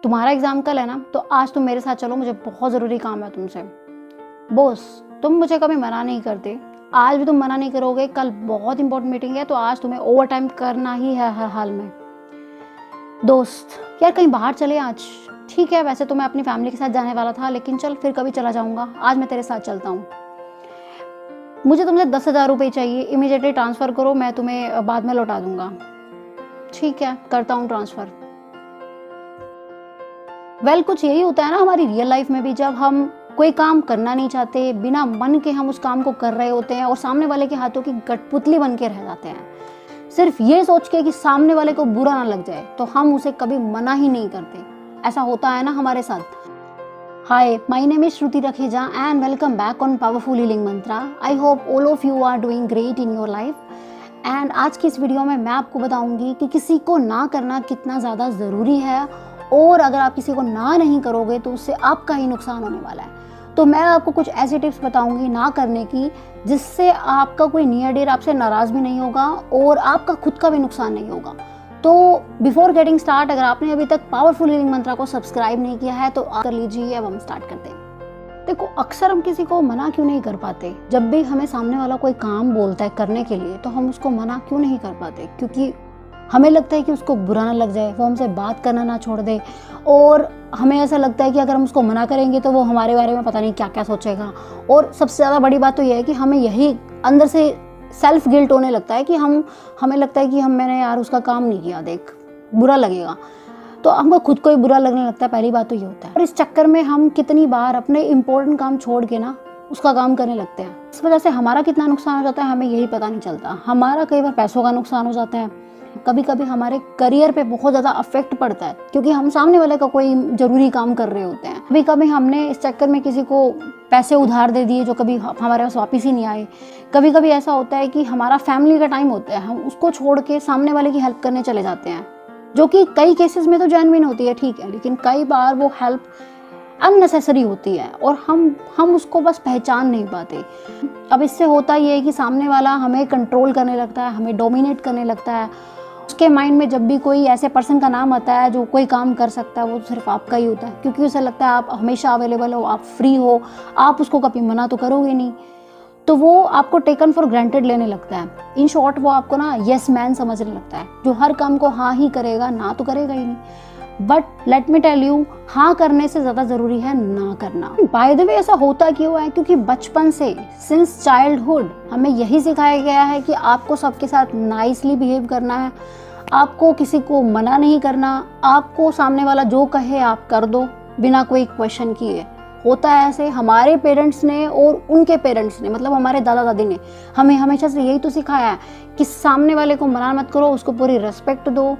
तुम्हारा एग्जाम कल है ना, तो आज तुम मेरे साथ चलो, मुझे बहुत ज़रूरी काम है तुमसे। बॉस, तुम मुझे कभी मना नहीं करते, आज भी तुम मना नहीं करोगे। कल बहुत इंपॉर्टेंट मीटिंग है, तो आज तुम्हें ओवर टाइम करना ही है हर हाल में। दोस्त, यार कहीं बाहर चले आज। ठीक है, वैसे तो मैं अपनी फैमिली के साथ जाने वाला था, लेकिन चल फिर कभी चला जाऊंगा, आज मैं तेरे साथ चलता हूँ। मुझे तुमसे 10,000 रुपये चाहिए, इमीडिएटली ट्रांसफ़र करो, मैं तुम्हें बाद में लौटा दूंगा। ठीक है, करता हूँ ट्रांसफ़र। कुछ यही होता है ना हमारी रियल लाइफ में भी, जब हम कोई काम करना नहीं चाहते, बिना मन के हम उस काम को कर रहे होते हैं और सामने वाले के हाथों की कठपुतली बन के रह जाते हैं, सिर्फ ये सोच के कि सामने वाले को बुरा ना लग जाए, तो हम उसे कभी मना ही नहीं करते। ऐसा होता है ना हमारे साथ। Hi, my name is Shruti Rakheja and welcome back on powerful healing mantra. I hope all of you are doing great in your life. And आज की इस वीडियो में मैं आपको बताऊंगी कि किसी को ना करना कितना ज़्यादा ज़रूरी है, और अगर आप किसी को ना नहीं करोगे तो उससे आपका ही नुकसान होने वाला है। तो मैं आपको कुछ ऐसे टिप्स बताऊंगी ना करने की, जिससे आपका कोई नियर डियर आपसे नाराज़ भी नहीं होगा और आपका खुद का भी नुकसान नहीं होगा। तो बिफोर गेटिंग स्टार्ट, अगर आपने अभी तक पावरफुल हीलिंग मंत्रा को सब्सक्राइब नहीं किया है तो कर लीजिए। अब हम स्टार्ट करते हैं। देखो, अक्सर हम किसी को मना क्यों नहीं कर पाते? जब भी हमें सामने वाला कोई काम बोलता है करने के लिए, तो हम उसको मना क्यों नहीं कर पाते? क्योंकि हमें लगता है कि उसको बुरा ना लग जाए, वो हमसे बात करना ना छोड़ दे, और हमें ऐसा लगता है कि अगर हम उसको मना करेंगे तो वो हमारे बारे में पता नहीं क्या क्या सोचेगा। और सबसे ज़्यादा बड़ी बात तो यह है कि हमें यही अंदर से सेल्फ गिल्ट होने लगता है कि हमें लगता है कि मैंने यार उसका काम नहीं किया, देख बुरा लगेगा, तो हमको खुद को ही बुरा लगने लगता है। पहली बात तो ये होता है। और इस चक्कर में हम कितनी बार अपने इम्पोर्टेंट काम छोड़ के ना उसका काम करने लगते हैं। इस वजह से हमारा कितना नुकसान हो जाता है हमें यही पता नहीं चलता। हमारा कई बार पैसों का नुकसान हो जाता है, कभी कभी हमारे करियर पे बहुत ज़्यादा अफेक्ट पड़ता है, क्योंकि हम सामने वाले का कोई ज़रूरी काम कर रहे होते हैं। कभी कभी हमने इस चक्कर में किसी को पैसे उधार दे दिए जो कभी हमारे पास वापस ही नहीं आए। कभी कभी ऐसा होता है कि हमारा फैमिली का टाइम होता है, हम उसको छोड़ के सामने वाले की हेल्प करने चले जाते हैं, जो कि कई केसेस में तो जेन्युइन होती है, ठीक है, लेकिन कई बार वो हेल्प अननेसेसरी होती है और हम उसको बस पहचान नहीं पाते। अब इससे होता ये है कि सामने वाला हमें कंट्रोल करने लगता है, हमें डोमिनेट करने लगता है। उसके माइंड में जब भी कोई ऐसे पर्सन का नाम आता है जो कोई काम कर सकता है, वो सिर्फ आपका ही होता है, क्योंकि उसे लगता है आप हमेशा अवेलेबल हो, आप फ्री हो, आप उसको कभी मना तो करोगे नहीं, तो वो आपको टेकन फॉर ग्रांटेड लेने लगता है। इन शॉर्ट वो आपको ना यस मैन समझने लगता है, जो हर काम को हाँ ही करेगा, ना तो करेगा ही नहीं। But let me tell you, हाँ करने से ज़्यादा ज़रूरी है ना करना। बाय द वे, ऐसा होता क्यों है? क्योंकि बचपन से, सिंस चाइल्डहुड, हमें यही सिखाया गया है कि आपको सबके साथ नाइसली बिहेव करना है, आपको किसी को मना नहीं करना, आपको सामने वाला जो कहे आप कर दो बिना कोई क्वेश्चन किए। होता है ऐसे, हमारे पेरेंट्स ने और उनके पेरेंट्स ने, मतलब हमारे दादा दादी ने हमें हमेशा से यही तो सिखाया है कि सामने वाले को मना मत करो, उसको पूरी रिस्पेक्ट दो।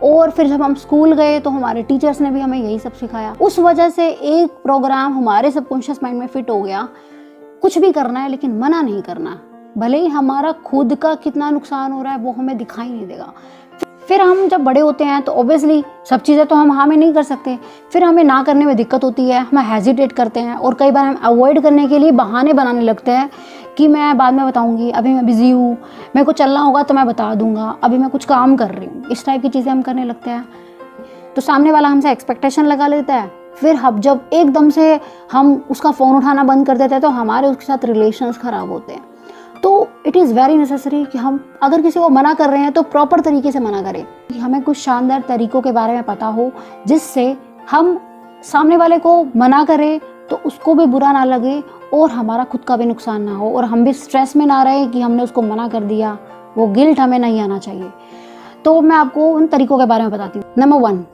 और फिर जब हम स्कूल गए तो हमारे टीचर्स ने भी हमें यही सब सिखाया। उस वजह से एक प्रोग्राम हमारे सबकॉन्शियस माइंड में फिट हो गया, कुछ भी करना है लेकिन मना नहीं करना। भले ही हमारा खुद का कितना नुकसान हो रहा है वो हमें दिखाई नहीं देगा। फिर हम जब बड़े होते हैं तो ऑब्वियसली सब चीज़ें तो हम हाँ में नहीं कर सकते, फिर हमें ना करने में दिक्कत होती है, हम हेजिटेट करते हैं, और कई बार हम अवॉइड करने के लिए बहाने बनाने लगते हैं कि मैं बाद में बताऊंगी, अभी मैं बिजी हूँ, मेरे को चलना होगा तो मैं बता दूंगा, अभी मैं कुछ काम कर रही हूँ। इस टाइप की चीज़ें हम करने लगते हैं, तो सामने वाला हमसे एक्सपेक्टेशन लगा लेता है। फिर जब एकदम से हम उसका फ़ोन उठाना बंद कर देते हैं तो हमारे उसके साथ रिलेशंस ख़राब होते हैं। तो इट इज़ वेरी नेसेसरी कि हम अगर किसी को मना कर रहे हैं तो प्रॉपर तरीके से मना करें, कि हमें कुछ शानदार तरीकों के बारे में पता हो, जिससे हम सामने वाले को मना करें तो उसको भी बुरा ना लगे और हमारा खुद का भी नुकसान ना हो, और हम भी स्ट्रेस में ना रहे कि हमने उसको मना कर दिया। वो गिल्ट हमें नहीं आना चाहिए। तो मैं आपको उन तरीकों के बारे में बताती हूँ। Number 1,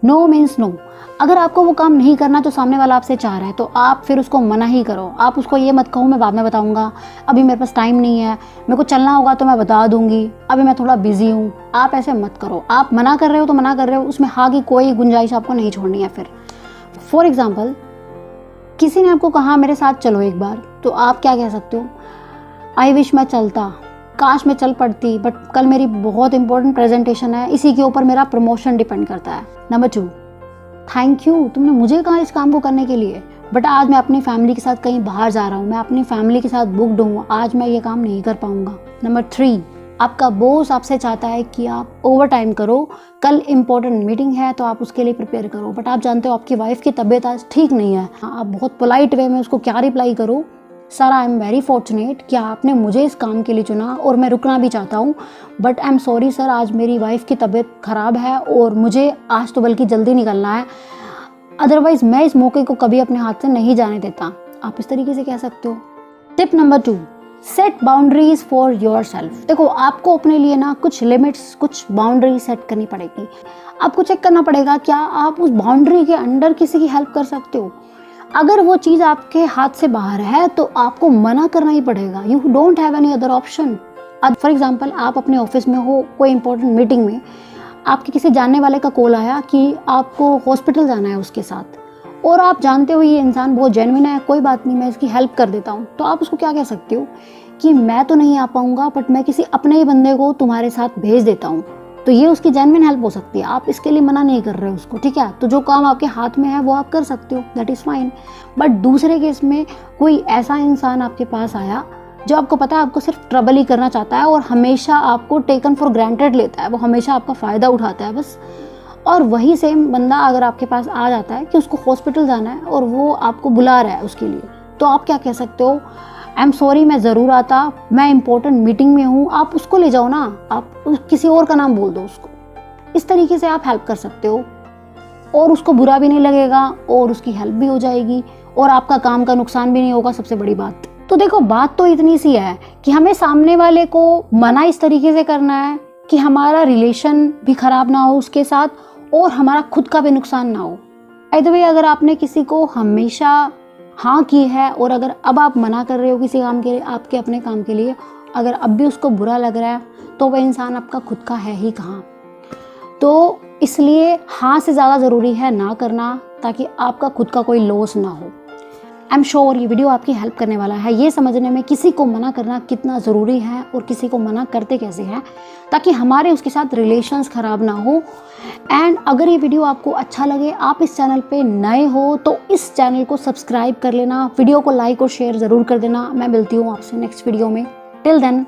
no means no. अगर आपको वो काम नहीं करना जो सामने वाला आपसे चाह रहा है, तो आप फिर उसको मना ही करो। आप उसको ये मत कहो मैं बाद में बताऊंगा, अभी मेरे पास टाइम नहीं है, मेरे को चलना होगा तो मैं बता दूंगी, अभी मैं थोड़ा बिजी हूँ। आप ऐसे मत करो। आप मना कर रहे हो तो मना कर रहे हो, उसमें हाँ की कोई गुंजाइश आपको नहीं छोड़नी है। फिर फॉर एग्जाम्पल, किसी ने आपको कहा मेरे साथ चलो एक बार, तो आप क्या कह सकते हो? आई विश मैं चलता, काश मैं चल पड़ती, बट कल मेरी बहुत इंपॉर्टेंट प्रेजेंटेशन है, इसी के ऊपर मेरा प्रमोशन डिपेंड करता है। नंबर 2, थैंक यू, तुमने मुझे कहा इस काम को करने के लिए, बट आज मैं अपनी फैमिली के साथ कहीं बाहर जा रहा हूँ, मैं अपनी फैमिली के साथ बुक्ड हूँ, आज मैं ये काम नहीं कर पाऊँगा। नंबर 3, आपका बॉस आपसे चाहता है कि आप ओवर टाइम करो, कल इम्पोर्टेंट मीटिंग है तो आप उसके लिए प्रिपेयर करो, बट आप जानते हो आपकी वाइफ की तबीयत आज ठीक नहीं है। आप बहुत पोलाइट वे में उसको क्या रिप्लाई करो, sir I am very fortunate कि आपने मुझे इस काम के लिए चुना और मैं रुकना भी चाहता हूँ, but I am sorry sir, आज मेरी वाइफ की तबीयत ख़राब है और मुझे आज तो बल्कि जल्दी निकलना है, अदरवाइज़ मैं इस मौके को कभी अपने हाथ से नहीं जाने देता। आप इस तरीके से कह सकते हो। Tip number 2, set boundaries for your self. देखो, आपको अपने लिए ना कुछ लिमिट्स, कुछ बाउंड्री सेट करनी पड़ेगी। आपको चेक करना पड़ेगा क्या आप उस बाउंड्री के अंडर किसी की हेल्प कर सकते हो। अगर वो चीज़ आपके हाथ से बाहर है तो आपको मना करना ही पड़ेगा। You don't have any other option. For example, आप अपने ऑफिस में हो, कोई इंपॉर्टेंट मीटिंग में आपके किसी जानने वाले का कॉल आया कि आपको हॉस्पिटल जाना है उसके साथ, और आप जानते हो ये इंसान बहुत जेन्युइन है, कोई बात नहीं मैं इसकी हेल्प कर देता हूँ, तो आप उसको क्या कह सकते हो कि मैं तो नहीं आ पाऊँगा बट मैं किसी अपने ही बंदे को तुम्हारे साथ भेज देता हूँ। तो ये उसकी जेन्युइन हेल्प हो सकती है, आप इसके लिए मना नहीं कर रहे हो उसको, ठीक है। तो जो काम आपके हाथ में है वो आप कर सकते हो, दैट इज़ फाइन। बट दूसरे केस में कोई ऐसा इंसान आपके पास आया जो आपको पता है आपको सिर्फ ट्रबल ही करना चाहता है और हमेशा आपको टेकन फॉर ग्रांटेड लेता है, वो हमेशा आपका फ़ायदा उठाता है बस, और वही सेम बंदा अगर आपके पास आ जाता है कि उसको हॉस्पिटल जाना है और वो आपको बुला रहा है उसके लिए, तो आप क्या कह सकते हो, आई एम सॉरी मैं ज़रूर आता, मैं इंपॉर्टेंट मीटिंग में हूँ, आप उसको ले जाओ ना, आप किसी और का नाम बोल दो उसको। इस तरीके से आप हेल्प कर सकते हो और उसको बुरा भी नहीं लगेगा और उसकी हेल्प भी हो जाएगी और आपका काम का नुकसान भी नहीं होगा, सबसे बड़ी बात। तो देखो, बात तो इतनी सी है कि हमें सामने वाले को मना इस तरीके से करना है कि हमारा रिलेशन भी ख़राब ना हो उसके साथ और हमारा खुद का भी नुकसान ना हो। बाय द वे, अगर आपने किसी को हमेशा हाँ की है और अगर अब आप मना कर रहे हो किसी काम के लिए, आपके अपने काम के लिए, अगर अब भी उसको बुरा लग रहा है तो वह इंसान आपका खुद का है ही कहाँ। तो इसलिए हाँ से ज़्यादा ज़रूरी है ना करना, ताकि आपका खुद का कोई लॉस ना हो। आई एम श्योर ये वीडियो आपकी हेल्प करने वाला है ये समझने में किसी को मना करना कितना ज़रूरी है और किसी को मना करते कैसे हैं, ताकि हमारे उसके साथ रिलेशंस ख़राब ना हो। एंड अगर ये वीडियो आपको अच्छा लगे, आप इस चैनल पे नए हो तो इस चैनल को सब्सक्राइब कर लेना, वीडियो को लाइक और शेयर ज़रूर कर देना। मैं मिलती हूँ आपसे नेक्स्ट वीडियो में। Till then